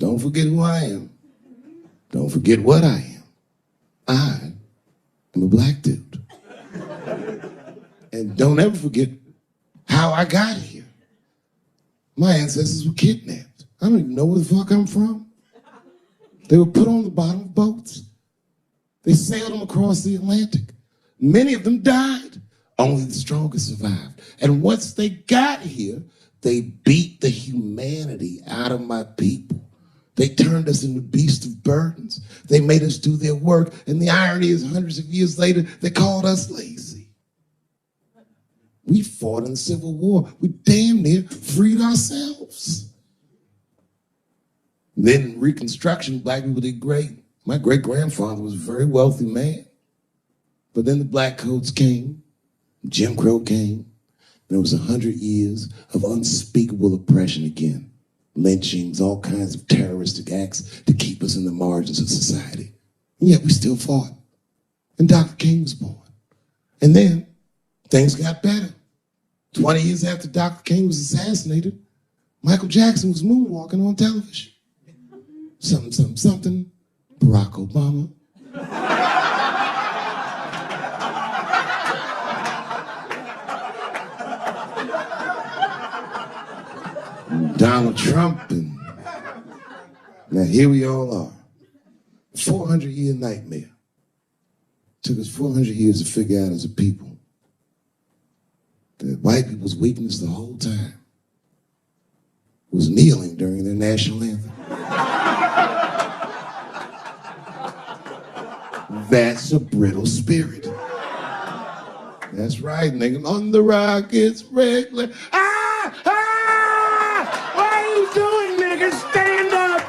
Don't forget who I am. Don't forget what I am. I am a black dude. And don't ever forget how I got here. My ancestors were kidnapped. I don't even know where the fuck I'm from. They were put on the bottom of boats. They sailed them across the Atlantic. Many of them died. Only the strongest survived. And once they got here, they beat the humanity out of my people. They turned us into beasts of burdens. They made us do their work. And the irony is, hundreds of years later, they called us lazy. We fought in the Civil War. We damn near freed ourselves. And then in Reconstruction, black people did great. My great-grandfather was a very wealthy man. But then the black codes came. Jim Crow came, and it was 100 years of unspeakable oppression again. Lynchings, all kinds of terroristic acts to keep us in the margins of society. And yet we still fought. And Dr. King was born. And then things got better. 20 years after Dr. King was assassinated, Michael Jackson was moonwalking on television. Something, Barack Obama. Donald Trump, and now here we all are. 400-year nightmare. Took us 400 years to figure out as a people that white people's weakness the whole time was kneeling during their national anthem. That's a brittle spirit. That's right, nigga. On the rockets, regular. Doing, nigga, stand up.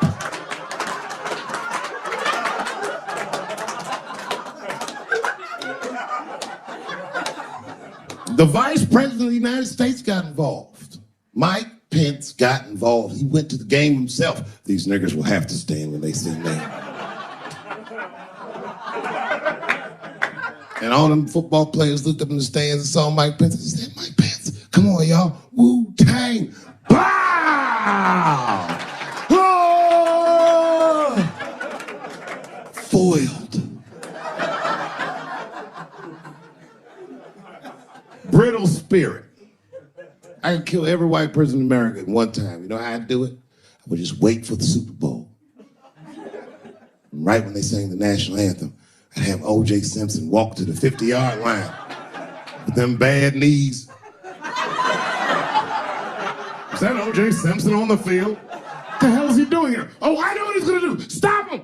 The Vice President of the United States got involved. Mike Pence got involved. He went to the game himself. These niggers will have to stand when they sing that. And all them football players looked up in the stands and saw Mike Pence and said, Mike Pence, come on, y'all. Wu-Tang. Wow! Oh! Foiled. Brittle spirit. I could kill every white person in America at one time. You know how I'd do it? I would just wait for the Super Bowl. And right when they sang the national anthem, I'd have O.J. Simpson walk to the 50-yard line with them bad knees. Is that O.J. Simpson on the field? What the hell is he doing here? Oh, I know what he's gonna do. Stop him!